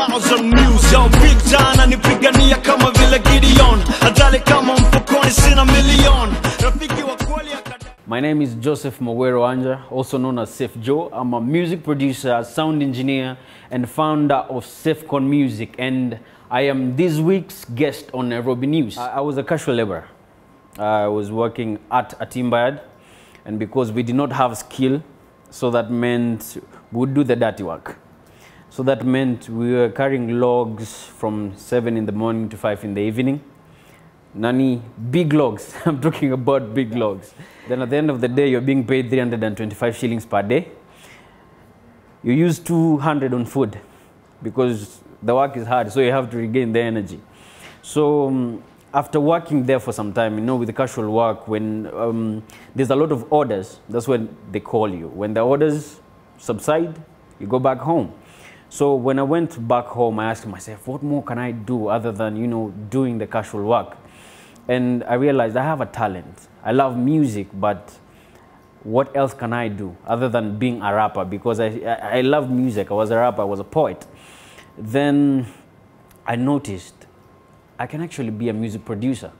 2000 news. Yo, big time anipigania kama vile Gideon. Adale kama mfukoni sina million. Rafiki wa kweli. My name is Joseph Mowero Anja, also known as Safe Joe. I'm a music producer, sound engineer, and founder of Safecon Music, and I am this week's guest on Nairobi News. I was a casual laborer. I was working at a timber yard, and because we did not have skill, so that meant we would do the dirty work. So that meant we were carrying logs from 7 in the morning to 5 in the evening. Nani, big logs. I'm talking about big logs. Then at the end of the day, you're being paid 325 shillings per day. You use 200 on food because the work is hard, so you have to regain the energy. So after working there for some time, you know, with the casual work, when there's a lot of orders, that's when they call you. When the orders subside, you go back home. So when I went back home, I asked myself, what more can I do other than, you know, doing the casual work? And I realized I have a talent. I love music, but what else can I do other than being a rapper? Because I love music. I was a rapper, I was a poet. Then I noticed I can actually be a music producer,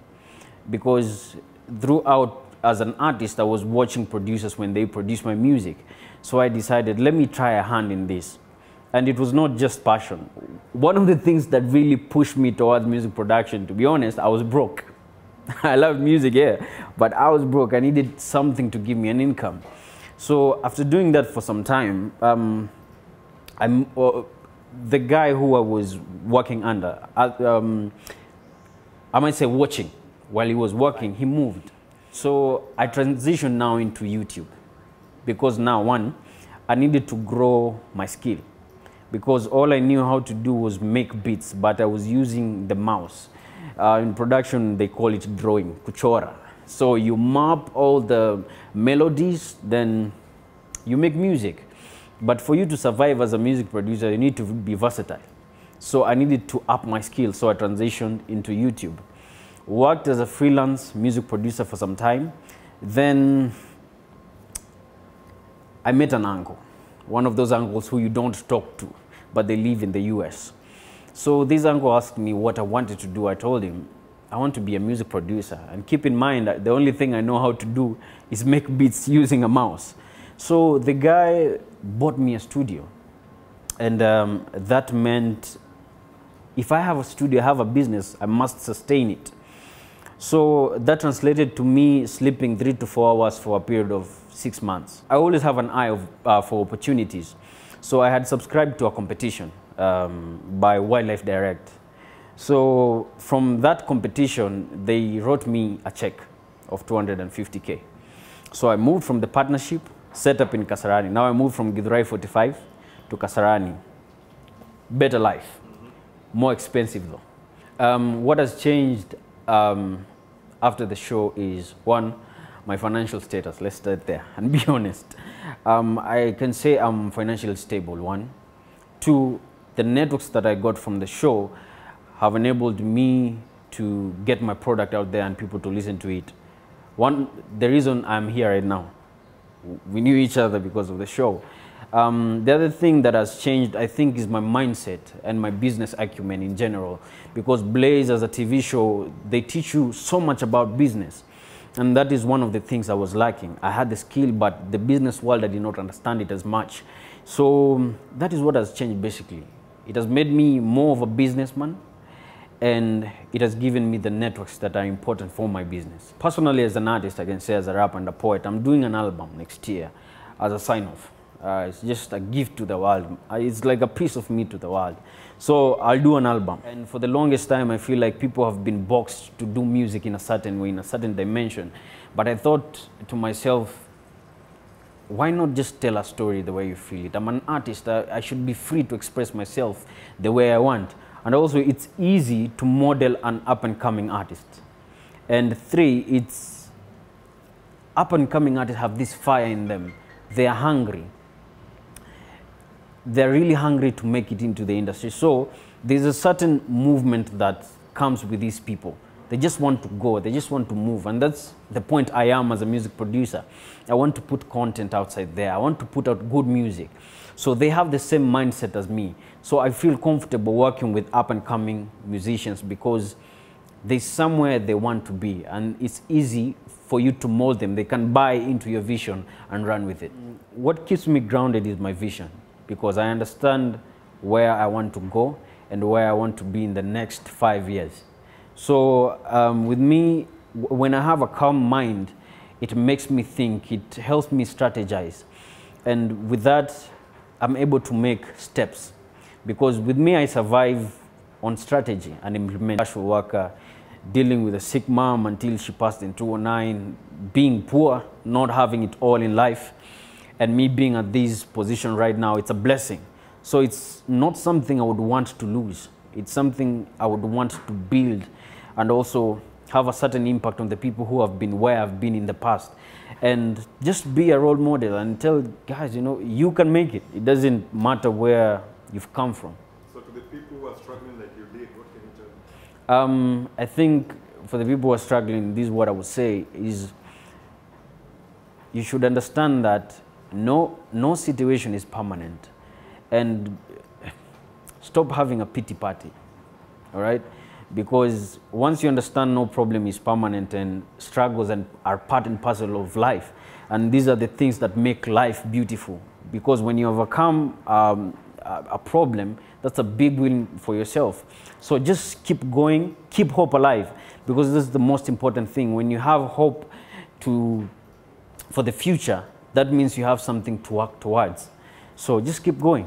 because throughout as an artist, I was watching producers when they produce my music. So I decided, let me try a hand in this. And it was not just passion. One of the things that really pushed me towards music production, to be honest, I was broke. I love music, yeah, but I was broke. I needed something to give me an income. So after doing that for some time, the guy who I was working under, I might say watching, while he was working, he moved. So I transitioned now into YouTube, because now, one, I needed to grow my skill, because all I knew how to do was make beats, but I was using the mouse. In production, they call it drawing, kuchora. So you map all the melodies, then you make music. But for you to survive as a music producer, you need to be versatile. So I needed to up my skills, so I transitioned into YouTube. Worked as a freelance music producer for some time. Then I met an uncle, one of those uncles who you don't talk to, but they live in the US. So this uncle asked me what I wanted to do. I told him, I want to be a music producer. And keep in mind that the only thing I know how to do is make beats using a mouse. So the guy bought me a studio. And that meant if I have a studio, I have a business, I must sustain it. So that translated to me sleeping 3 to 4 hours for a period of 6 months. I always have an eye for opportunities. So I had subscribed to a competition by Wildlife Direct. So from that competition, they wrote me a check of 250K. So I moved from the partnership, set up in Kasarani. Now I moved from Githurai 45 to Kasarani. Better life, more expensive though. What has changed after the show is, one, my financial status. Let's start there and be honest. I can say I'm financially stable, one. Two, the networks that I got from the show have enabled me to get my product out there and people to listen to it. One, the reason I'm here right now, we knew each other because of the show. The other thing that has changed, I think, is my mindset and my business acumen in general. Because Blaze, as a TV show, they teach you so much about business. And that is one of the things I was lacking. I had the skill, but the business world, I did not understand it as much. So that is what has changed, basically. It has made me more of a businessman, and it has given me the networks that are important for my business. Personally, as an artist, I can say as a rapper and a poet, I'm doing an album next year as a sign-off. It's just a gift to the world. It's like a piece of me to the world. So I'll do an album. And for the longest time, I feel like people have been boxed to do music in a certain way, in a certain dimension. But I thought to myself, why not just tell a story the way you feel it? I'm an artist. I should be free to express myself the way I want. And also, it's easy to model an up-and-coming artist. And three, it's up-and-coming artists have this fire in them. They are hungry. They're really hungry to make it into the industry. So there's a certain movement that comes with these people. They just want to go, they just want to move. And that's the point I am as a music producer. I want to put content outside there. I want to put out good music. So they have the same mindset as me. So I feel comfortable working with up and coming musicians because there's somewhere they want to be, and it's easy for you to mold them. They can buy into your vision and run with it. What keeps me grounded is my vision, because I understand where I want to go and where I want to be in the next 5 years. So with me, when I have a calm mind, it makes me think, it helps me strategize. And with that, I'm able to make steps. Because with me, I survive on strategy and implement social worker, dealing with a sick mom until she passed in 2009, being poor, not having it all in life, and me being at this position right now, it's a blessing. So it's not something I would want to lose. It's something I would want to build and also have a certain impact on the people who have been where I've been in the past. And just be a role model and tell guys, you know, you can make it. It doesn't matter where you've come from. So to the people who are struggling like you did, what can you tell them? I think for the people who are struggling, this is what I would say is you should understand that no situation is permanent, and stop having a pity party, all right? Because once you understand no problem is permanent and struggles are part and parcel of life, and these are the things that make life beautiful. Because when you overcome a problem, that's a big win for yourself. So just keep going, keep hope alive, because this is the most important thing. When you have hope for the future, that means you have something to work towards. So just keep going.